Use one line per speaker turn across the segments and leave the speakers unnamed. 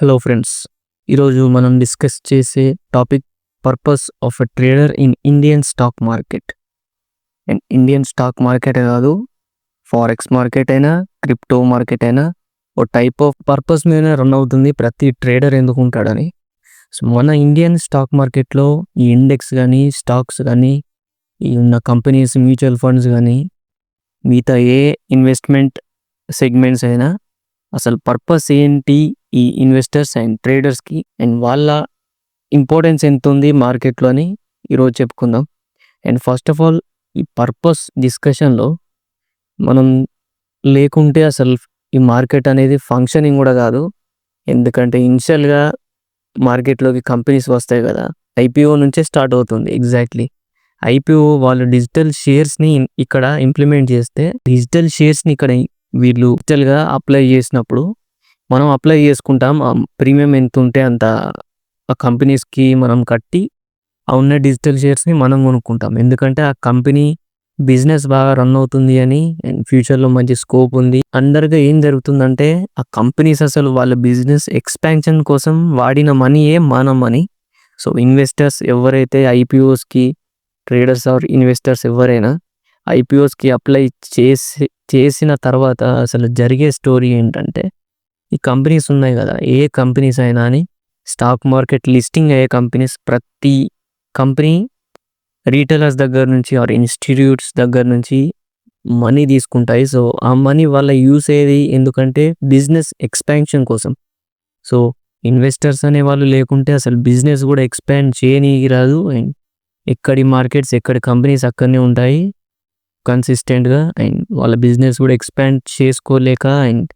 Hello friends, ఈరోజు మనం discuss చేసే topic purpose of a trader in Indian stock market. And Indian stock market కాదు, forex market అయినా, crypto market అయినా ఓ type of purpose మీద run అవుతుంది ప్రతి ట్రేడర్ ఎందుకు ఉంటాడని. సో మన ఇండియన్ స్టాక్ మార్కెట్లో ఈ ఇండెక్స్ కానీ, స్టాక్స్ కానీ, ఈ ఉన్న కంపెనీస్, మ్యూచువల్ ఫండ్స్ కానీ, మిగతా ఏ ఇన్వెస్ట్మెంట్ సెగ్మెంట్స్ అయినా అసలు పర్పస్ ఏంటి, ఈ ఇన్వెస్టర్స్ అండ్ ట్రేడర్స్కి అండ్ వాళ్ళ ఇంపార్టెన్స్ ఎంత ఉంది మార్కెట్లో అని ఈరోజు చెప్పుకుందాం. అండ్ ఫస్ట్ ఆఫ్ ఆల్ ఈ పర్పస్ డిస్కషన్లో మనం లేకుంటే అసలు ఈ మార్కెట్ అనేది ఫంక్షనింగ్ కూడా కాదు. ఎందుకంటే ఇనిషియల్గా మార్కెట్లోకి కంపెనీస్ వస్తాయి కదా, ఐపీఓ నుంచే స్టార్ట్ అవుతుంది. ఎగ్జాక్ట్లీ ఐపీఓ వాళ్ళు డిజిటల్ షేర్స్ని ఇక్కడ ఇంప్లిమెంట్ చేస్తే, డిజిటల్ షేర్స్ని ఇక్కడ వీళ్ళు డిజిటల్గా అప్లై చేసినప్పుడు మనం అప్లై చేసుకుంటాం. ప్రీమియం ఎంత ఉంటే అంత ఆ కంపెనీస్కి మనం కట్టి ఆ ఉన్న డిజిటల్ షేర్స్ని మనం కొనుక్కుంటాం. ఎందుకంటే ఆ కంపెనీ బిజినెస్ బాగా రన్ అవుతుంది అని అండ్ ఫ్యూచర్లో మంచి స్కోప్ ఉంది. అందరిగా ఏం జరుగుతుందంటే ఆ కంపెనీస్ అసలు వాళ్ళ బిజినెస్ ఎక్స్పాన్షన్ కోసం వాడిన మనీయే మన మనీ. సో ఇన్వెస్టర్స్ ఎవరైతే ఐపీఓస్కి, ట్రేడర్స్ ఆర్ ఇన్వెస్టర్స్ ఎవరైనా ఐపీఓస్కి అప్లై చేసిన తర్వాత అసలు జరిగే స్టోరీ ఏంటంటే, ఈ కంపెనీస్ ఉన్నాయి కదా, ఏ కంపెనీస్ అయినా అని స్టాక్ మార్కెట్ లిస్టింగ్ అయ్యే కంపెనీస్ ప్రతి కంపెనీ రీటైలర్స్ దగ్గర నుంచి ఆర్ ఇన్స్టిట్యూట్స్ దగ్గర నుంచి మనీ తీసుకుంటాయి. సో ఆ మనీ వాళ్ళ యూస్ అయ్యేది ఎందుకంటే బిజినెస్ ఎక్స్పాన్షన్ కోసం. సో ఇన్వెస్టర్స్ అనే వాళ్ళు లేకుంటే అసలు బిజినెస్ కూడా ఎక్స్పాండ్ చేయనీకి రాదు. అండ్ ఎక్కడి మార్కెట్స్, ఎక్కడి కంపెనీస్ అక్కడనే ఉంటాయి కన్సిస్టెంట్గా. అండ్ వాళ్ళ బిజినెస్ కూడా ఎక్స్పాండ్ చేసుకోలేక అండ్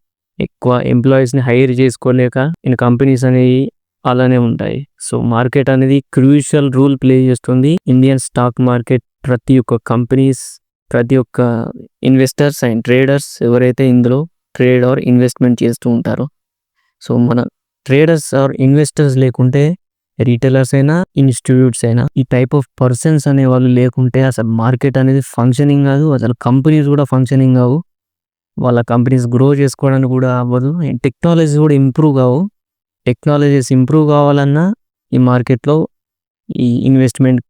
ఎక్కువ ఎంప్లాయీస్ని హైర్ చేసుకోలేక ఇన్ కంపెనీస్ అనేవి అలానే ఉంటాయి. సో మార్కెట్ అనేది క్రూషియల్ రోల్ ప్లే చేస్తుంది ఇండియన్ స్టాక్ మార్కెట్. ప్రతి ఒక్క కంపెనీస్, ప్రతి ఒక్క ఇన్వెస్టర్స్ అండ్ ట్రేడర్స్ ఎవరైతే ఇందులో ట్రేడ్ ఆర్ ఇన్వెస్ట్మెంట్ చేస్తూ ఉంటారో, సో మన ట్రేడర్స్ ఆర్ ఇన్వెస్టర్స్ లేకుంటే, రీటైలర్స్ అయినా, ఇన్స్టిట్యూట్స్ అయినా, ఈ టైప్ ఆఫ్ పర్సన్స్ అనే వాళ్ళు లేకుంటే అసలు మార్కెట్ అనేది ఫంక్షనింగ్ కాదు. అసలు కంపెనీస్ కూడా ఫంక్షనింగ్ కావు, వాళ్ళ కంపెనీస్ గ్రో చేసుకోవడానికి కూడా అవ్వదు. అండ్ టెక్నాలజీ కూడా ఇంప్రూవ్ కావు. టెక్నాలజీస్ ఇంప్రూవ్ కావాలన్నా ఈ మార్కెట్లో ఈ ఇన్వెస్ట్మెంట్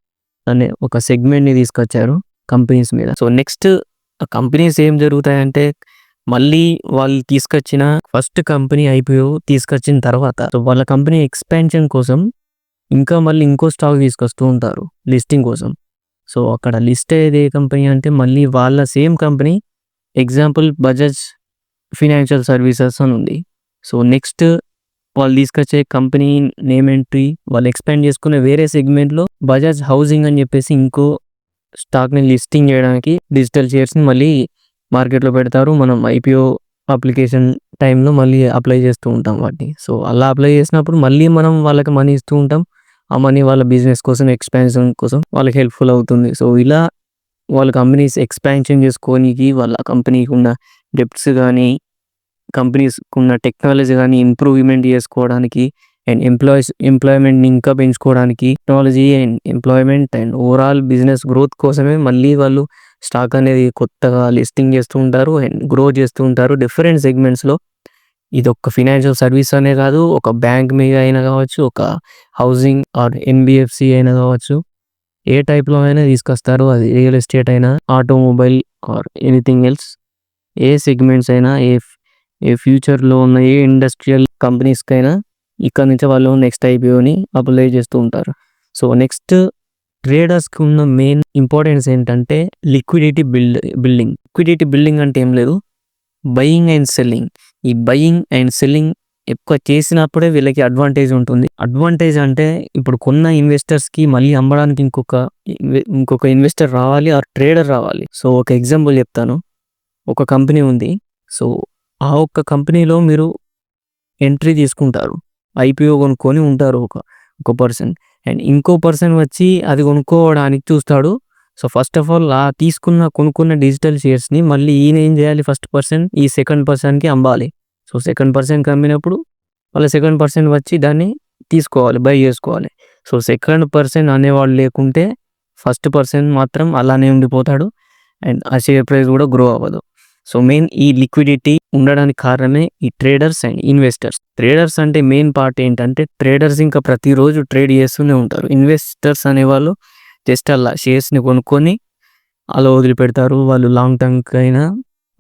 అనే ఒక సెగ్మెంట్ని తీసుకొచ్చారు కంపెనీస్ మీద. సో నెక్స్ట్ కంపెనీస్ ఏం జరుగుతాయంటే, మళ్ళీ వాళ్ళు తీసుకొచ్చిన ఫస్ట్ కంపెనీ ఐపీఓ తీసుకొచ్చిన తర్వాత సో వాళ్ళ కంపెనీ ఎక్స్పాన్షన్ కోసం ఇంకా మళ్ళీ ఇంకో స్టాక్ తీసుకొస్తూ ఉంటారు లిస్టింగ్ కోసం. సో అక్కడ లిస్ట్ అయ్యేది ఏ కంపెనీ అంటే మళ్ళీ వాళ్ళ same company. Example Bajaj financial services అని ఉంది. సో నెక్స్ట్ వాళ్ళు తీసుకొచ్చే కంపెనీ నేమ్ ఎంట్రీ, వాళ్ళు ఎక్స్పాండ్ చేసుకునే వేరే సెగ్మెంట్లో బజాజ్ హౌసింగ్ అని చెప్పేసి ఇంకో స్టాక్ని లిస్టింగ్ చేయడానికి డిజిటల్ షేర్స్ని మళ్ళీ మార్కెట్లో పెడతారు. మనం ఐపీఓ అప్లికేషన్ టైంలో మళ్ళీ అప్లై చేస్తూ ఉంటాం వాటిని. సో అలా అప్లై చేసినప్పుడు మళ్ళీ మనం వాళ్ళకి మనీ ఇస్తూ ఉంటాం. ఆ మనీ వాళ్ళ బిజినెస్ కోసం, ఎక్స్పాన్షన్ కోసం వాళ్ళకి హెల్ప్ఫుల్ అవుతుంది. సో ఇలా వాళ్ళ కంపెనీస్ ఎక్స్పాన్షన్ చేసుకోనికి, వాళ్ళ కంపెనీకి ఉన్న డెప్ట్స్ కానీ, కంపెనీస్కి ఉన్న టెక్నాలజీ కానీ ఇంప్రూవ్మెంట్ చేసుకోవడానికి అండ్ ఎంప్లాయ్మెంట్ని ఇంకా పెంచుకోవడానికి, technology and employment and overall business growth కోసమే మళ్ళీ వాళ్ళు స్టాక్ అనేది కొత్తగా లిస్టింగ్ చేస్తూ ఉంటారు అండ్ గ్రో చేస్తూ ఉంటారు డిఫరెంట్ సెగ్మెంట్స్లో. ఇది ఒక ఫినాన్షియల్ సర్వీస్ అనే కాదు, ఒక బ్యాంక్ మీద అయినా కావచ్చు, ఒక హౌసింగ్ ఆర్ ఎన్బిఎఫ్సి అయినా కావచ్చు, ఏ టైప్లో అయినా తీసుకొస్తారు. అది రియల్ ఎస్టేట్ అయినా, automobile or anything else, A segments అయినా, ఏ ఫ్యూచర్లో ఉన్న ఏ ఇండస్ట్రియల్ కంపెనీస్కైనా ఇక్కడ నుంచి వాళ్ళు నెక్స్ట్ ఐపీఓని అప్లై చేస్తూ ఉంటారు. సో నెక్స్ట్ ట్రేడర్స్కి ఉన్న మెయిన్ ఇంపార్టెన్స్ ఏంటంటే లిక్విడిటీ బిల్డింగ్. లిక్విడిటీ బిల్డింగ్ అంటే ఏం లేదు, బయింగ్ అండ్ సెల్లింగ్. ఈ బయింగ్ అండ్ సెల్లింగ్ ఎక్కువ చేసినప్పుడే వీళ్ళకి అడ్వాంటేజ్ ఉంటుంది. అడ్వాంటేజ్ అంటే ఇప్పుడు కొన్న ఇన్వెస్టర్స్కి మళ్ళీ అమ్మడానికి ఇంకొక ఇన్వెస్టర్ రావాలి ఆర్ ట్రేడర్ రావాలి. సో ఒక ఎగ్జాంపుల్ చెప్తాను. ఒక కంపెనీ ఉంది. సో ఆ ఒక్క కంపెనీలో మీరు ఎంట్రీ తీసుకుంటారు, ఐపీఓ కొనుక్కొని ఉంటారు ఒక పర్సన్. అండ్ ఇంకో పర్సన్ వచ్చి అది కొనుక్కోవడానికి చూస్తాడు. సో ఫస్ట్ ఆఫ్ ఆల్ ఆ కొనుక్కున్న డిజిటల్ షేర్స్ని మళ్ళీ ఈయన ఏం చేయాలి, ఫస్ట్ పర్సన్ ఈ సెకండ్ పర్సన్కి అమ్మాలి. సో సెకండ్ పర్సన్కి అమ్మినప్పుడు వాళ్ళ సెకండ్ పర్సన్ వచ్చి దాన్ని తీసుకోవాలి, బై చేసుకోవాలి. సో సెకండ్ పర్సన్ అనేవాళ్ళు లేకుంటే ఫస్ట్ పర్సన్ మాత్రం అలానే ఉండిపోతాడు అండ్ ఆ షేర్ ప్రైస్ కూడా గ్రో అవ్వదు. సో మెయిన్ ఈ లిక్విడిటీ ఉండడానికి కారణమే ఈ ట్రేడర్స్ అండ్ ఇన్వెస్టర్స్. ట్రేడర్స్ అంటే మెయిన్ పార్ట్ ఏంటంటే ట్రేడర్స్ ఇంకా ప్రతిరోజు ట్రేడ్ చేస్తూనే ఉంటారు. ఇన్వెస్టర్స్ అనేవాళ్ళు జస్ట్ అలా షేర్స్ని కొనుక్కొని అలా వదిలిపెడతారు. వాళ్ళు లాంగ్ టర్మ్కి అయినా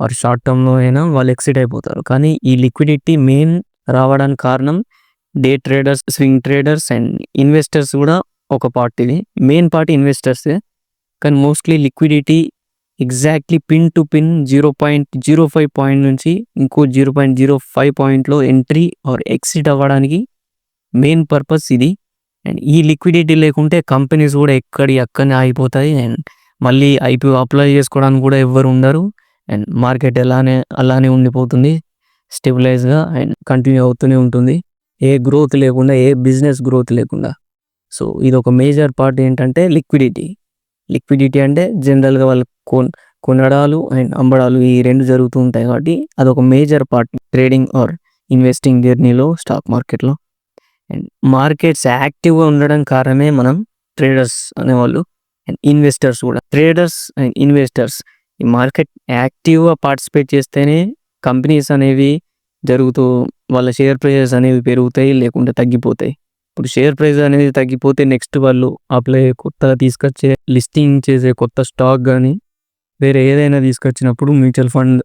ఆర్ షార్ట్ టర్మ్లో అయినా వాళ్ళు ఎక్సిట్ అయిపోతారు. కానీ ఈ లిక్విడిటీ మెయిన్ రావడానికి కారణం day traders, swing traders and investors కూడా ఒక పార్ట్. ఇది మెయిన్ పార్ట్ ఇన్వెస్టర్సే, కానీ mostly liquidity exactly pin to pin 0.05 point నుంచి ఇంకో 0.05 పాయింట్లో ఎంట్రీ ఆర్ ఎక్సిట్ అవ్వడానికి మెయిన్ పర్పస్ ఇది. అండ్ ఈ లిక్విడిటీ లేకుంటే కంపెనీస్ కూడా అక్కడనే ఆగిపోతాయి అండ్ మళ్ళీ ఐపీఓ అప్లై చేసుకోవడానికి కూడా ఎవ్వరు ఉండరు అండ్ మార్కెట్ అలానే ఉండిపోతుంది స్టెబిలైజ్గా అండ్ కంటిన్యూ అవుతూనే ఉంటుంది, ఏ గ్రోత్ లేకుండా, ఏ బిజినెస్ గ్రోత్ లేకుండా. సో ఇది ఒక మేజర్ పార్ట్ ఏంటంటే లిక్విడిటీ అంటే జనరల్గా వాళ్ళు కొనడాలు అండ్ అమ్మడాలు ఈ రెండు జరుగుతూ ఉంటాయి కాబట్టి అదొక major part trading are investing జర్నీలో స్టాక్ మార్కెట్లో. అండ్ మార్కెట్స్ యాక్టివ్గా ఉండడం కారణమే మనం ట్రేడర్స్ అనేవాళ్ళు అండ్ ఇన్వెస్టర్స్ కూడా. ట్రేడర్స్ అండ్ ఇన్వెస్టర్స్ ఈ మార్కెట్ యాక్టివ్గా పార్టిసిపేట్ చేస్తేనే కంపెనీస్ అనేవి వాళ్ళ షేర్ ప్రైజెస్ అనేవి పెరుగుతాయి, లేకుంటే తగ్గిపోతాయి. ఇప్పుడు షేర్ ప్రైస్ అనేది తగ్గిపోతే నెక్స్ట్ వాళ్ళు కొత్తగా తీసుకొచ్చే లిస్టింగ్ చేసే కొత్త స్టాక్ కానీ వేరే ఏదైనా తీసుకొచ్చినప్పుడు మ్యూచువల్ ఫండ్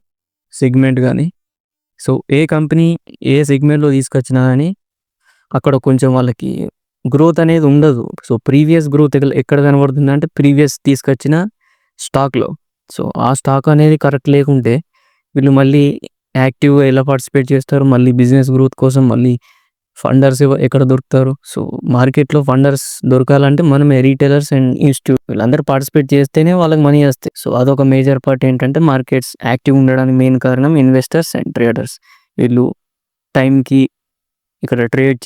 సెగ్మెంట్ కానీ, సో ఏ కంపెనీ ఏ సెగ్మెంట్లో తీసుకొచ్చినా కానీ అక్కడ కొంచెం వాళ్ళకి గ్రోత్ అనేది ఉండదు. సో ప్రీవియస్ గ్రోత్ ఎక్కడ కనబడుతుంది అంటే ప్రీవియస్ తీసుకొచ్చిన స్టాక్లో. సో ఆ స్టాక్ అనేది కరెక్ట్ లేకుంటే వీళ్ళు మళ్ళీ యాక్టివ్గా ఎలా పార్టిసిపేట్ చేస్తారు, మళ్ళీ బిజినెస్ గ్రోత్ కోసం మళ్ళీ ఫండర్స్ ఎక్కడ దొరుకుతారు. సో మార్కెట్లో ఫండర్స్ దొరకాలంటే మనమే రీటైలర్స్ అండ్ ఇన్స్టిట్యూట్ వీళ్ళందరూ పార్టిసిపేట్ చేస్తేనే వాళ్ళకి మనీ వస్తాయి. సో అదొక మేజర్ పార్ట్ ఏంటంటే మార్కెట్స్ యాక్టివ్ ఉండడానికి మెయిన్ కారణం ఇన్వెస్టర్స్ అండ్ ట్రేడర్స్. వీళ్ళు టైంకి ఇక్కడ ట్రేడ్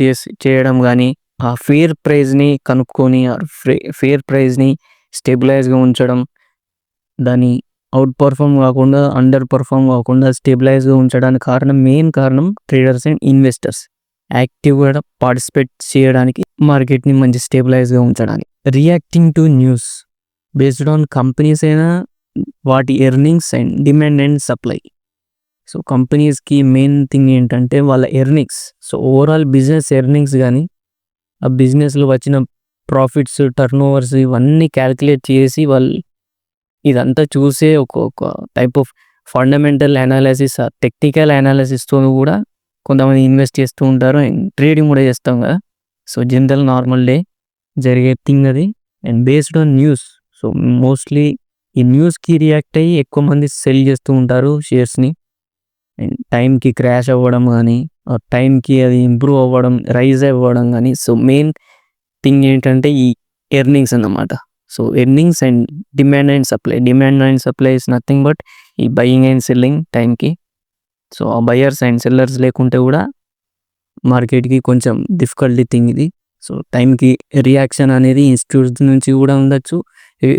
చేయడం కానీ, ఆ ఫేర్ ప్రైజ్ని కనుక్కొని ఫేర్ ప్రైజ్ని స్టెబిలైజ్గా ఉంచడం, దాన్ని అవుట్ పర్ఫామ్ కాకుండా అండర్ పర్ఫామ్ కాకుండా స్టెబిలైజ్గా ఉంచడానికి మెయిన్ కారణం ట్రేడర్స్ అండ్ ఇన్వెస్టర్స్ యాక్టివ్గా పార్టిసిపేట్ చేయడానికి, మార్కెట్ని మంచి స్టెబిలైజ్గా ఉంచడానికి. Reacting to news based on companies అయినా వాటి earnings and demand and supply. So కంపెనీస్కి మెయిన్ థింగ్ ఏంటంటే వాళ్ళ earnings. So overall business earnings కానీ, ఆ బిజినెస్లో వచ్చిన ప్రాఫిట్స్, టర్న్ ఓవర్స్ ఇవన్నీ క్యాల్కులేట్ చేసి వాళ్ళు ఇదంతా చూసే ఒక type of fundamental analysis, technical అనాలిసిస్తో కూడా కొంతమంది ఇన్వెస్ట్ చేస్తూ ఉంటారు అండ్ ట్రేడింగ్ కూడా చేస్తాం కదా. సో జనరల్ నార్మల్ డే జరిగే థింగ్ అది. And based on news, so mostly ఈ న్యూస్కి రియాక్ట్ అయ్యి ఎక్కువ మంది సెల్ చేస్తూ ఉంటారు షేర్స్ని. అండ్ టైంకి క్రాష్ అవ్వడం కానీ, టైంకి అది ఇంప్రూవ్ అవ్వడం, రైజ్ అవ్వడం కానీ. సో మెయిన్ థింగ్ ఏంటంటే ఈ ఎర్నింగ్స్ అన్నమాట. So earnings and demand and supply is nothing but ఈ బయింగ్ అండ్ సెల్లింగ్ టైంకి. సో ఆ బయర్స్ అండ్ సెల్లర్స్ లేకుంటే కూడా మార్కెట్కి కొంచెం డిఫికల్టీ థింగ్ ఇది. సో టైంకి రియాక్షన్ అనేది ఇన్స్టిట్యూట్స్ నుంచి కూడా ఉండొచ్చు,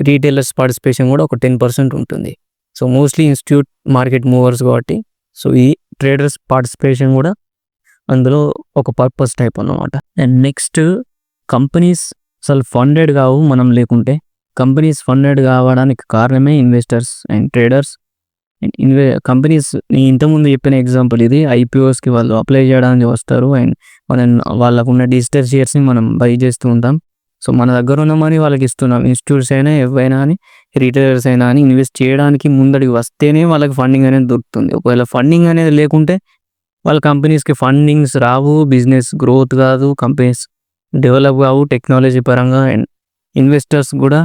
రీటైలర్స్ పార్టిసిపేషన్ కూడా ఒక 10% ఉంటుంది. So mostly institute market movers కాబట్టి, సో ఈ ట్రేడర్స్ పార్టిసిపేషన్ కూడా అందులో ఒక పర్పస్ టైప్ అన్నమాట. అండ్ నెక్స్ట్ కంపెనీస్ అసలు ఫండెడ్ కావు మనం లేకుంటే. కంపెనీస్ ఫండెడ్ కావడానికి కారణమే investors and traders. And companies ఇంతకుముందు చెప్పిన ఎగ్జాంపుల్ ఇది, ఐపీఓస్కి వాళ్ళు అప్లై చేయడానికి వస్తారు అండ్ వాళ్ళకున్న డిజిటల్ షేర్స్ని మనం బై చేస్తూ ఉంటాం. సో మన దగ్గర ఉన్న మనీ వాళ్ళకి ఇస్తున్నాం. ఇన్స్టిట్యూట్స్ అయినా ఎవరైనా అని, రీటైలర్స్ అయినా అని ఇన్వెస్ట్ చేయడానికి ముందడికి వస్తేనే వాళ్ళకి ఫండింగ్ అనేది దొరుకుతుంది. ఒకవేళ ఫండింగ్ అనేది లేకుంటే వాళ్ళ కంపెనీస్కి ఫండింగ్స్ రావు, బిజినెస్ గ్రోత్ కాదు, కంపెనీస్ డెవలప్ కావు టెక్నాలజీ పరంగా. అండ్ ఇన్వెస్టర్స్ కూడా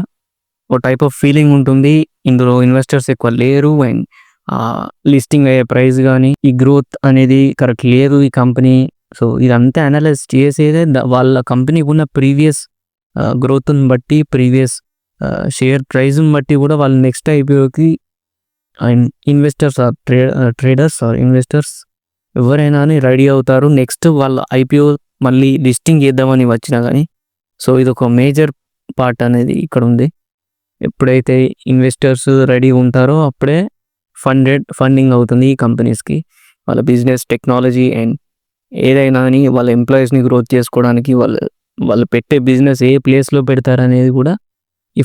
ఒక టైప్ ఆఫ్ ఫీలింగ్ ఉంటుంది, ఇందులో ఇన్వెస్టర్స్ ఎక్కువ లేరు అండ్ లిస్టింగ్ అయ్యే ప్రైస్ కానీ, ఈ గ్రోత్ అనేది కరెక్ట్ లేదు ఈ కంపెనీ. సో ఇదంతా అనలైజ్ చేసేదే వాళ్ళ కంపెనీకి ఉన్న ప్రీవియస్ గ్రోత్ని బట్టి, ప్రీవియస్ షేర్ ప్రైజ్ని బట్టి కూడా వాళ్ళు నెక్స్ట్ ఐపీఓకి and investors or traders or investors ఎవరైనా అని రెడీ అవుతారు నెక్స్ట్ వాళ్ళ ఐపీఓ మళ్ళీ లిస్టింగ్ చేద్దామని వచ్చినా కానీ. సో ఇది ఒక మేజర్ పార్ట్ అనేది ఇక్కడ ఉంది. ఎప్పుడైతే ఇన్వెస్టర్స్ రెడీ ఉంటారో అప్పుడే ఫండింగ్ అవుతుంది ఈ కంపెనీస్కి. వాళ్ళ బిజినెస్, టెక్నాలజీ అండ్ ఏదైనా అని వాళ్ళ ఎంప్లాయీస్ని గ్రోత్ చేసుకోవడానికి, వాళ్ళు పెట్టే బిజినెస్ ఏ ప్లేస్లో పెడతారనేది కూడా ఈ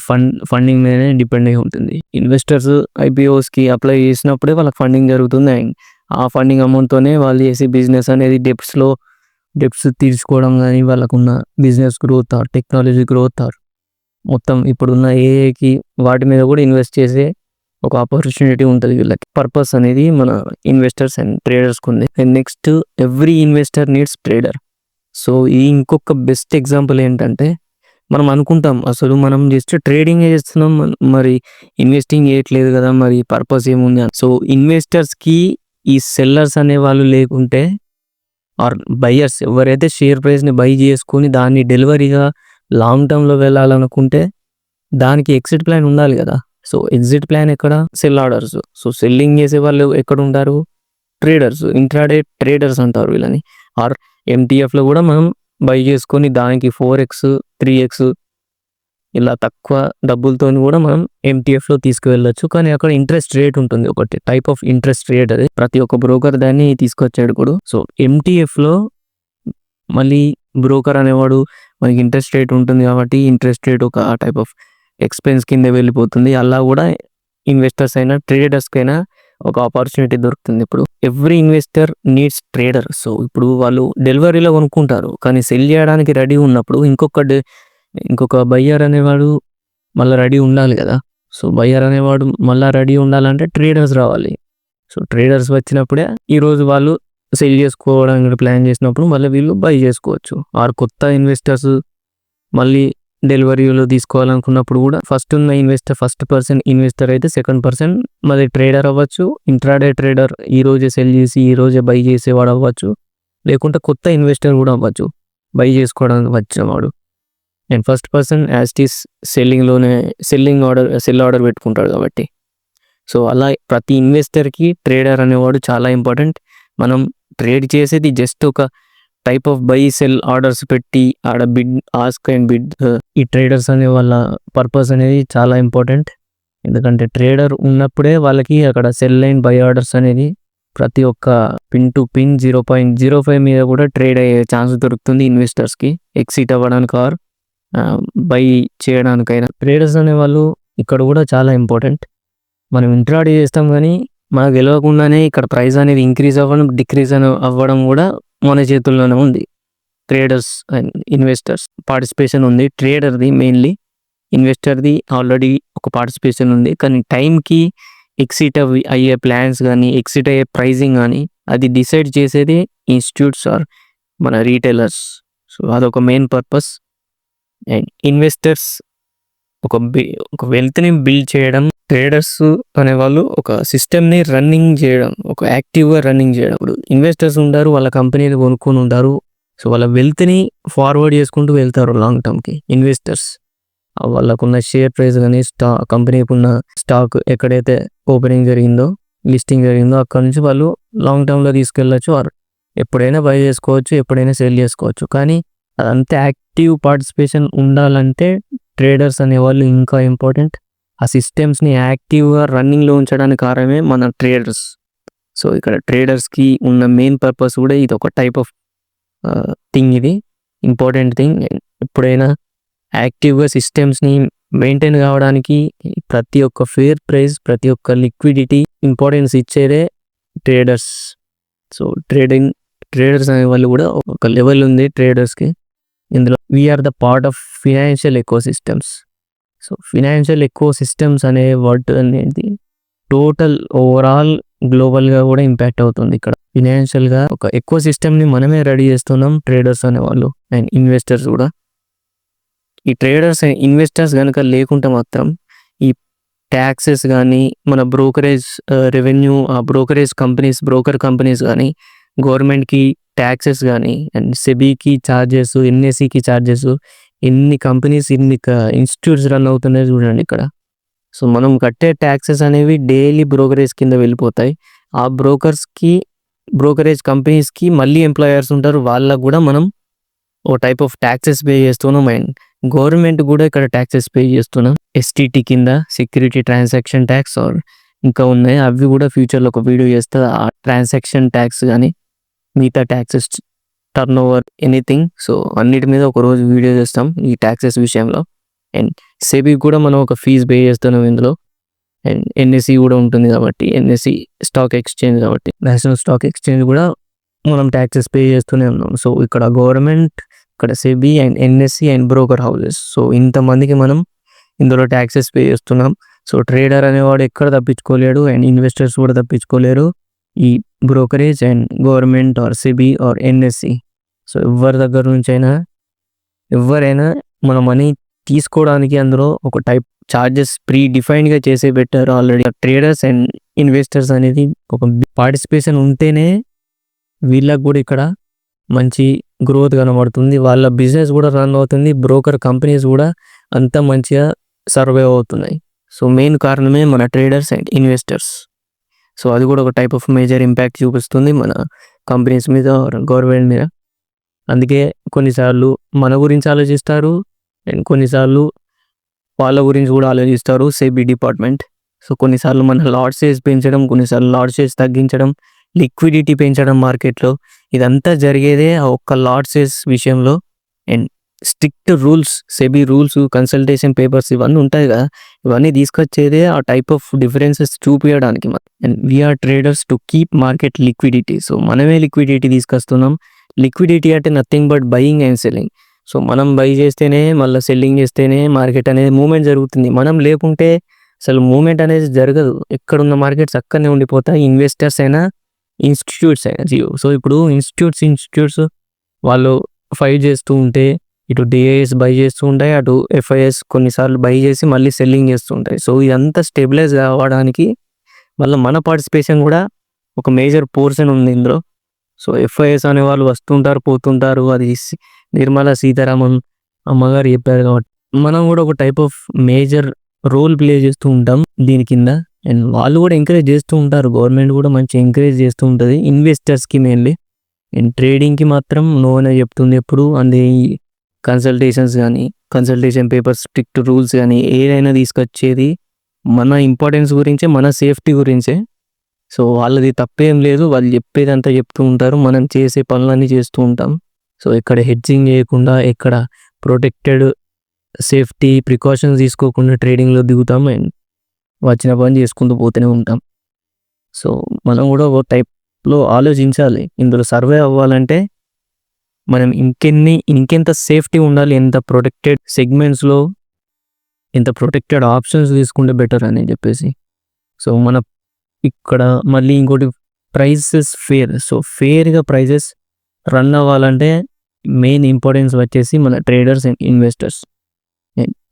ఫండింగ్ మీదనే డిపెండ్ అయి ఉంటుంది. ఇన్వెస్టర్స్ ఐపీఓస్కి అప్లై చేసినప్పుడే వాళ్ళకి ఫండింగ్ జరుగుతుంది అండ్ ఆ ఫండింగ్ అమౌంట్‌తోనే వాళ్ళు చేసే బిజినెస్ అనేది డెబ్ట్స్ తీర్చుకోవడం గానీ, వాళ్ళకున్న business growth or technology growth or మొత్తం ఇప్పుడున్న ఏఐకి వాటి మీద కూడా ఇన్వెస్ట్ చేసే ఒక ఆపర్చునిటీ ఉంటుంది వీళ్ళకి. పర్పస్ అనేది మన ఇన్వెస్టర్స్ అండ్ ట్రేడర్స్‌కి ఉంది. And next every investor needs trader. So ఈ ఇంకొక బెస్ట్ ఎగ్జాంపుల్ ఏంటంటే, మనం అనుకుంటాం అసలు మనం జస్ట్ ట్రేడింగే చేస్తున్నాం, మరి ఇన్వెస్టింగ్ చేయట్లేదు కదా, మరి పర్పస్ ఏముంది అని. సో ఇన్వెస్టర్స్‌కి ఈ సెల్లర్స్ అనేవాళ్ళు లేకుంటే ఆర్ బయ్యర్స్ ఎవరైతే షేర్ ప్రైస్‌ని బై చేసుకొని దాన్ని డెలివరీగా లాంగ్ టర్మ్‌లో వెళ్ళాలనుకుంటే దానికి ఎగ్జిట్ ప్లాన్ ఉండాలి కదా. సో ఎగ్జిట్ ప్లాన్ ఎక్కడ? Cell orders. సో సెల్లింగ్ చేసే వాళ్ళు ఎక్కడ ఉంటారు? ట్రేడర్స్, ఇంట్రాడే ట్రేడర్స్ అంటారు వీళ్ళని. ఆర్ ఎంటీఎఫ్లో కూడా మనం బై చేసుకొని దానికి 4x 3x ఇలా తక్కువ డబ్బులతోని కూడా మనం ఎంటీఎఫ్లో తీసుకువెళ్ళొచ్చు. కానీ అక్కడ ఇంట్రెస్ట్ రేట్ ఉంటుంది, ఒకటి టైప్ ఆఫ్ ఇంట్రెస్ట్ రేట్. అది ప్రతి ఒక్క బ్రోకర్ దాన్ని తీసుకొచ్చాడు కూడా. సో ఎంటీఎఫ్లో మళ్ళీ బ్రోకర్ అనేవాడు మనకి ఇంట్రెస్ట్ రేట్ ఉంటుంది కాబట్టి ఇంట్రెస్ట్ రేట్ ఒక టైప్ ఆఫ్ ఎక్స్పెన్స్ కింద వెళ్ళిపోతుంది. అలా కూడా ఇన్వెస్టర్స్ అయినా ట్రేడర్స్కైనా ఒక ఆపర్చునిటీ దొరుకుతుంది. ఇప్పుడు every investor needs trader. So ఇప్పుడు వాళ్ళు డెలివరీలో కొనుక్కుంటారు, కానీ సెల్ చేయడానికి రెడీ ఉన్నప్పుడు ఇంకొక బయ్యర్ అనేవాడు మళ్ళీ రెడీ ఉండాలి కదా. సో బయ్యర్ అనేవాడు మళ్ళీ రెడీ ఉండాలంటే ట్రేడర్స్ రావాలి. సో ట్రేడర్స్ వచ్చినప్పుడే ఈరోజు వాళ్ళు సెల్ చేసుకోవడానికి ప్లాన్ చేసినప్పుడు మళ్ళీ వీళ్ళు బై చేసుకోవచ్చు. ఆర్ కొత్త ఇన్వెస్టర్స్ మళ్ళీ డెలివరీలో తీసుకోవాలనుకున్నప్పుడు కూడా ఫస్ట్ పర్సన్ ఇన్వెస్టర్ అయితే సెకండ్ పర్సన్ మళ్ళీ ట్రేడర్ అవ్వచ్చు. ఇంట్రాడే ట్రేడర్ ఈ రోజే సెల్ చేసి ఈ రోజే బై చేసేవాడు అవ్వచ్చు, లేకుంటే కొత్త ఇన్వెస్టర్ కూడా అవ్వచ్చు బై చేసుకోవడానికి వచ్చినవాడు. అండ్ ఫస్ట్ పర్సన్ యాస్టీస్ సెల్ ఆర్డర్ పెట్టుకుంటాడు కాబట్టి. సో అలా ప్రతి ఇన్వెస్టర్కి ట్రేడర్ అనేవాడు చాలా ఇంపార్టెంట్. మనం ట్రేడ్ చేసేది జస్ట్ ఒక type of buy sell orders పెట్టి ఆడ బిడ్ ఆస్క్ అండ్ బిడ్. ఈ ట్రేడర్స్ అనే వాళ్ళ పర్పస్ అనేది చాలా ఇంపార్టెంట్. ఎందుకంటే ట్రేడర్ ఉన్నప్పుడే వాళ్ళకి అక్కడ సెల్ అండ్ బై ఆర్డర్స్ అనేది ప్రతి ఒక్క పిన్ టు పిన్ 0.05 మీద కూడా ట్రేడ్ అయ్యే ఛాన్స్ దొరుకుతుంది ఇన్వెస్టర్స్కి, ఎక్సిట్ అవ్వడానికి ఆర్ బై చేయడానికైనా. ట్రేడర్స్ అనేవాళ్ళు ఇక్కడ కూడా చాలా ఇంపార్టెంట్. మనం ఇంట్రాడే చేస్తాం కానీ మనకు తెలియకుండానే ఇక్కడ ప్రైస్ అనేది ఇంక్రీజ్ అవ్వడం డిక్రీజ్ అవ్వడం కూడా మన చేతుల్లోనే ఉంది. ట్రేడర్స్ అండ్ ఇన్వెస్టర్స్ పార్టిసిపేషన్ ఉంది. ట్రేడర్ది మెయిన్లీ, ఇన్వెస్టర్ది ఆల్రెడీ ఒక పార్టిసిపేషన్ ఉంది. కానీ టైంకి ఎక్సిట్ అయ్యే ప్లాన్స్ కానీ ఎక్సిట్ అయ్యే ప్రైజింగ్ కానీ అది డిసైడ్ చేసేది ఇన్స్టిట్యూట్స్ ఆర్ మన రీటైలర్స్. సో అదొక మెయిన్ పర్పస్. అండ్ ఇన్వెస్టర్స్ ఒక వెల్త్ని బిల్డ్ చేయడం, ట్రేడర్స్ అనేవాళ్ళు ఒక సిస్టమ్ని రన్నింగ్ చేయడం, ఒక యాక్టివ్గా రన్నింగ్ చేయడం. ఇప్పుడు ఇన్వెస్టర్స్ ఉంటారు, వాళ్ళ కంపెనీని కొనుక్కొని ఉంటారు. సో వాళ్ళ వెల్త్ని ఫార్వర్డ్ చేసుకుంటూ వెళ్తారు లాంగ్ టర్మ్కి. ఇన్వెస్టర్స్ వాళ్ళకున్న షేర్ ప్రైస్ కానీ కంపెనీకి ఉన్న స్టాక్ ఎక్కడైతే లిస్టింగ్ జరిగిందో అక్కడ నుంచి వాళ్ళు లాంగ్ టర్మ్లో తీసుకెళ్ళచ్చు. ఆర్ ఎప్పుడైనా బై చేసుకోవచ్చు, ఎప్పుడైనా సేల్ చేసుకోవచ్చు. కానీ అదంతా యాక్టివ్ పార్టిసిపేషన్ ఉండాలంటే ట్రేడర్స్ అనేవాళ్ళు ఇంకా ఇంపార్టెంట్. ఆ సిస్టమ్స్ని యాక్టివ్గా రన్నింగ్లో ఉంచడానికి కారణమే మన ట్రేడర్స్. సో ఇక్కడ ట్రేడర్స్కి ఉన్న మెయిన్ పర్పస్ కూడా ఇది ఒక టైప్ ఆఫ్ థింగ్, ఇది ఇంపార్టెంట్ థింగ్. ఎప్పుడైనా యాక్టివ్గా సిస్టమ్స్ని మెయింటైన్ కావడానికి ప్రతి ఒక్క ఫేర్ ప్రైస్, ప్రతి ఒక్క లిక్విడిటీ ఇంపార్టెన్స్ ఇచ్చేదే ట్రేడర్స్. సో ట్రేడర్స్ అనే వాళ్ళు కూడా ఒక లెవెల్ ఉంది ట్రేడర్స్కి. ఇందులో we are the part of financial ecosystems. So financial ecosystems అనే వర్డ్ అనేది టోటల్ ఓవరాల్ గ్లోబల్గా కూడా ఇంపాక్ట్ అవుతుంది. ఇక్కడ ఫినాన్షియల్గా ఒక ఎకో సిస్టమ్ని మనమే రెడీ చేస్తున్నాం ట్రేడర్స్ అనేవాళ్ళు అండ్ ఇన్వెస్టర్స్ కూడా. ఈ ట్రేడర్స్ అండ్ ఇన్వెస్టర్స్ కనుక లేకుంటే మాత్రం ఈ ట్యాక్సెస్ కానీ మన బ్రోకరేజ్ రెవెన్యూ, బ్రోకర్ కంపెనీస్ కానీ గవర్నమెంట్కి ట్యాక్సెస్ కానీ అండ్ సెబీకి ఛార్జెస్, ఎన్ఎస్సికి ఛార్జెస్, ఎన్ని కంపెనీస్ ఇన్ని ఇన్స్టిట్యూట్స్ రన్ అవుతున్నాయి చూడండి ఇక్కడ. సో మనం కట్టే ట్యాక్సెస్ అనేవి డైలీ బ్రోకరేజ్ కింద వెళ్ళిపోతాయి. ఆ బ్రోకరేజ్ కంపెనీస్కి మళ్ళీ ఎంప్లాయర్స్ ఉంటారు, వాళ్ళకు కూడా మనం ఓ టైప్ ఆఫ్ ట్యాక్సెస్ పే చేస్తున్నాం. అండ్ గవర్నమెంట్ కూడా ఇక్కడ ట్యాక్సెస్ పే చేస్తున్నాం. ఎస్టీటీ కింద సెక్యూరిటీ ట్రాన్సాక్షన్ ట్యాక్స్ ఆర్ ఇంకా ఉన్నాయి, అవి కూడా ఫ్యూచర్లో ఒక వీడియో చేస్తే ఆ ట్రాన్సాక్షన్ ట్యాక్స్ కానీ మిగతా taxes, turn over, anything. So అన్నిటి మీద ఒకరోజు వీడియో చేస్తాం ఈ ట్యాక్సెస్ విషయంలో. అండ్ సెబీ కూడా మనం ఒక ఫీజు పే చేస్తున్నాం ఇందులో. అండ్ ఎన్ఎస్సి కూడా ఉంటుంది కాబట్టి, ఎన్ఎస్సి స్టాక్ ఎక్స్చేంజ్ కాబట్టి, నేషనల్ స్టాక్ ఎక్స్చేంజ్ కూడా మనం ట్యాక్సెస్ పే చేస్తూనే ఉన్నాం. సో ఇక్కడ గవర్నమెంట్, ఇక్కడ SEBI and NSC and broker houses, so ఇంతమందికి మనం ఇందులో ట్యాక్సెస్ పే చేస్తున్నాం. సో ట్రేడర్ అనేవాడు ఎక్కడ తప్పించుకోలేడు అండ్ ఇన్వెస్టర్స్ కూడా తప్పించుకోలేరు ఈ brokerage and government or SEBI or NSC. So ఎవరి దగ్గర నుంచి అయినా ఎవరైనా మన మనీ తీసుకోవడానికి అందులో ఒక టైప్ చార్జెస్ ప్రీ డిఫైన్డ్గా చేసే పెట్టారు ఆల్రెడీ. ట్రేడర్స్ అండ్ ఇన్వెస్టర్స్ అనేది ఒక పార్టిసిపేషన్ ఉంటేనే వీళ్ళకి కూడా ఇక్కడ మంచి గ్రోత్ కనబడుతుంది, వాళ్ళ బిజినెస్ కూడా రన్ అవుతుంది, బ్రోకర్ కంపెనీస్ కూడా అంత మంచిగా సర్వైవ్ అవుతున్నాయి. సో మెయిన్ కారణమే మన ట్రేడర్స్ అండ్ ఇన్వెస్టర్స్. సో అది కూడా ఒక టైప్ ఆఫ్ మేజర్ ఇంపాక్ట్ చూపిస్తుంది మన కంపెనీస్ మీద, గవర్నమెంట్ మీద. అందుకే కొన్నిసార్లు మన గురించి ఆలోచిస్తారు అండ్ కొన్నిసార్లు వాళ్ళ గురించి కూడా ఆలోచిస్తారు సెబీ డిపార్ట్మెంట్. సో కొన్నిసార్లు మన లాట్ సైజ్ పెంచడం, కొన్నిసార్లు లాట్ సైజ్ తగ్గించడం, లిక్విడిటీ పెంచడం మార్కెట్లో, ఇదంతా జరిగేదే ఆ ఒక్క లాట్ సైజ్ విషయంలో. And strict rules, SEBI rules, consultation papers ఇవన్నీ ఉంటాయి కదా, ఇవన్నీ తీసుకొచ్చేదే ఆ టైప్ ఆఫ్ డిఫరెన్సెస్ చూపించడానికి. And we are traders to keep market liquidity. So మనమే లిక్విడిటీ తీసుకొస్తున్నాం. లిక్విడిటీ అంటే nothing but buying and selling. So మనం బై చేస్తేనే మళ్ళీ సెల్లింగ్ చేస్తేనే మార్కెట్ అనేది మూమెంట్ జరుగుతుంది. మనం లేకుంటే అసలు మూమెంట్ అనేది జరగదు. ఎక్కడున్న మార్కెట్స్ అక్కడనే ఉండిపోతాయి, ఇన్వెస్టర్స్ అయినా ఇన్స్టిట్యూట్స్ అయినా. సో ఇప్పుడు ఇన్స్టిట్యూట్స్ వాళ్ళు ఫైట్ చేస్తూ ఉంటే ఇటు డిఐఎస్ బై చేస్తూ ఉంటాయి, అటు ఎఫ్ఐఎస్ కొన్నిసార్లు బై చేసి మళ్ళీ సెల్లింగ్ చేస్తూ ఉంటాయి. సో ఇదంతా స్టెబిలైజ్ కావడానికి మళ్ళీ మన పార్టిసిపేషన్ కూడా ఒక మేజర్ పోర్షన్ ఉంది ఇందులో. సో ఎఫ్ఐఎస్ అనే వాళ్ళు వస్తుంటారు పోతుంటారు, అది నిర్మలా సీతారామన్ అమ్మగారు చెప్పారు కాబట్టి మనం కూడా ఒక type of major role play చేస్తూ ఉంటాం దీని కింద. అండ్ వాళ్ళు కూడా ఎంకరేజ్ చేస్తూ ఉంటారు, గవర్నమెంట్ కూడా మంచి ఎంకరేజ్ చేస్తూ ఉంటుంది ఇన్వెస్టర్స్కి మెయిన్లీ. అండ్ ట్రేడింగ్కి మాత్రం నో అనే చెప్తుంది ఎప్పుడు. అందే కన్సల్టేషన్స్ కానీ, కన్సల్టేషన్ పేపర్స్, స్ట్రిక్ట్ రూల్స్ కానీ ఏదైనా తీసుకొచ్చేది మన ఇంపార్టెన్స్ గురించే, మన సేఫ్టీ గురించే. సో వాళ్ళది తప్పేం లేదు, వాళ్ళు చెప్పేదంతా చెప్తూ ఉంటారు, మనం చేసే పనులన్నీ చేస్తూ ఉంటాం. సో ఇక్కడ హెడ్జింగ్ చేయకుండా, ఎక్కడ ప్రొటెక్టెడ్ సేఫ్టీ ప్రికాషన్స్ తీసుకోకుండా ట్రేడింగ్లో దిగుతాం అండ్ వచ్చిన పని చేసుకుంటూ పోతూనే ఉంటాం. సో మనం కూడా ఒక టైప్లో ఆలోచించాలి, ఇందులో సర్వే అవ్వాలంటే మనం ఇంకెంత సేఫ్టీ ఉండాలి, ఎంత ప్రొటెక్టెడ్ సెగ్మెంట్స్లో ఎంత ప్రొటెక్టెడ్ ఆప్షన్స్ తీసుకుంటే బెటర్ అని చెప్పేసి. సో మన ఇక్కడ మళ్ళీ ఇంకోటి ప్రైసెస్ ఫేర్. సో ఫేర్గా ప్రైజెస్ రన్ అవ్వాలంటే మెయిన్ ఇంపార్టెన్స్ వచ్చేసి మన ట్రేడర్స్ అండ్ ఇన్వెస్టర్స్.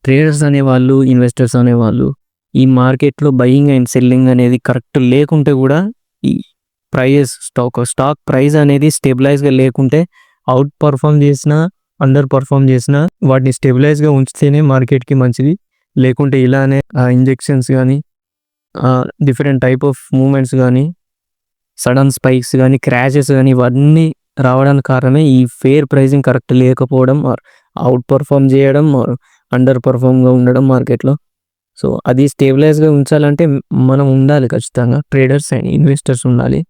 ట్రేడర్స్ అనేవాళ్ళు, ఇన్వెస్టర్స్ అనేవాళ్ళు ఈ మార్కెట్లో బయింగ్ అండ్ సెల్లింగ్ అనేది కరెక్ట్ లేకుంటే కూడా ఈ ప్రైజెస్ స్టాక్ ప్రైస్ అనేది స్టెబిలైజ్గా లేకుంటే అవుట్ పర్ఫామ్ చేసినా అండర్ పర్ఫామ్ చేసినా వాటిని స్టెబిలైజ్గా ఉంచితేనే మార్కెట్కి మంచిది. లేకుంటే ఇలానే ఇంజెక్షన్స్ కానీ, డిఫరెంట్ టైప్ ఆఫ్ మూమెంట్స్ కానీ, సడన్ స్పైక్స్ కానీ, క్రాషెస్ కానీ ఇవన్నీ రావడానికి కారణమే ఈ ఫేర్ ప్రైజింగ్ కరెక్ట్ లేకపోవడం, ఆర్ అవుట్ పర్ఫామ్ చేయడం, ఆర్ అండర్ పర్ఫామ్గా ఉండడం మార్కెట్లో. సో అది స్టేబిలైజ్గా ఉంచాలంటే మనం ఉండాలి ఖచ్చితంగా, ట్రేడర్స్ అండ్ ఇన్వెస్టర్స్ ఉండాలి.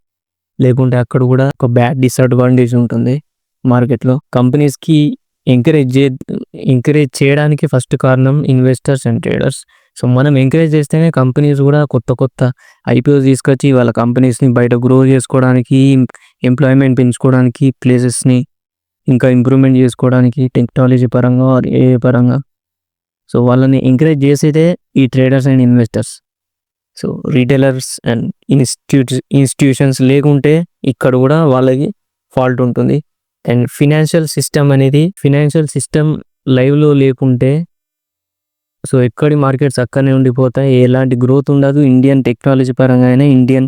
లేకుంటే అక్కడ కూడా ఒక బ్యాడ్ డిసడ్వాంటేజ్ ఉంటుంది మార్కెట్లో. కంపెనీస్కి ఎంకరేజ్ చేయడానికి ఫస్ట్ కారణం ఇన్వెస్టర్స్ అండ్ ట్రేడర్స్. సో మనం ఎంకరేజ్ చేస్తేనే కంపెనీస్ కూడా కొత్త ఐపీఓస్ తీసుకొచ్చి వాళ్ళ కంపెనీస్ని బయట గ్రో చేసుకోవడానికి, ఎంప్లాయ్మెంట్ పెంచుకోవడానికి, ప్లేసెస్ని ఇంకా ఇంప్రూవ్మెంట్ చేసుకోవడానికి టెక్నాలజీ పరంగా ఆర్ ఏఐ పరంగా. సో వాళ్ళని ఎంకరేజ్ చేసేదే ఈ traders and investors. So retailers and institutions లేకుంటే ఇక్కడ కూడా వాళ్ళకి ఫాల్ట్ ఉంటుంది. అండ్ ఫినాన్షియల్ సిస్టమ్ లైవ్లో లేకుంటే సో ఎక్కడి మార్కెట్స్ అక్కడనే ఉండిపోతాయి, ఎలాంటి గ్రోత్ ఉండదు. ఇండియన్ టెక్నాలజీ పరంగా అయినా, ఇండియన్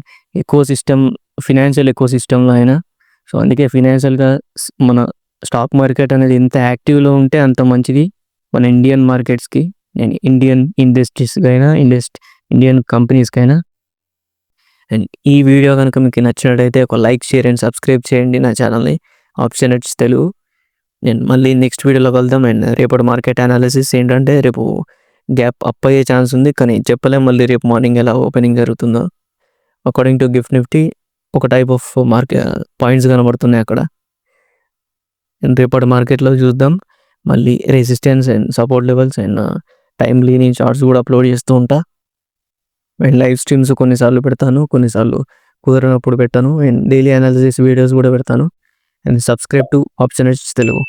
ఫినాన్షియల్ ఎకోసిస్టంలో అయినా. సో అందుకే ఫినాన్షియల్గా మన స్టాక్ మార్కెట్ అనేది ఎంత యాక్టివ్లో ఉంటే అంత మంచిది మన ఇండియన్ మార్కెట్స్కి అండ్ ఇండియన్ ఇండస్ట్రీస్కి అయినా, ఇండియన్ కంపెనీస్కి అయినా. అండ్ ఈ వీడియో కనుక మీకు నచ్చినట్టయితే ఒక లైక్, షేర్ అండ్ సబ్స్క్రైబ్ చేయండి నా ఛానల్ని, ఆప్షన్ ఎడ్జ్ తెలుగు. నేను మళ్ళీ నెక్స్ట్ వీడియోలో కలుద్దాం. అండ్ రేపటి మార్కెట్ అనాలిసిస్ ఏంటంటే రేపు గ్యాప్ అప్ అయ్యే ఛాన్స్ ఉంది, కానీ చెప్పలేం మళ్ళీ రేపు మార్నింగ్ ఎలా ఓపెనింగ్ జరుగుతుందో. అకార్డింగ్ టు గిఫ్ట్ నిఫ్టీ ఒక టైప్ ఆఫ్ పాయింట్స్ కనబడుతున్నాయి అక్కడ. అండ్ రేపటి మార్కెట్లో చూద్దాం. మళ్ళీ resistance and support levels and time leaning charts కూడా అప్లోడ్ చేస్తూ ఉంటా. అండ్ లైవ్ స్ట్రీమ్స్ కొన్నిసార్లు పెడతాను, కొన్నిసార్లు కుదరనప్పుడు పెట్టాను. అండ్ డైలీ అనాలిసిస్ వీడియోస్ కూడా పెడతాను. And subscribe to option Telugu.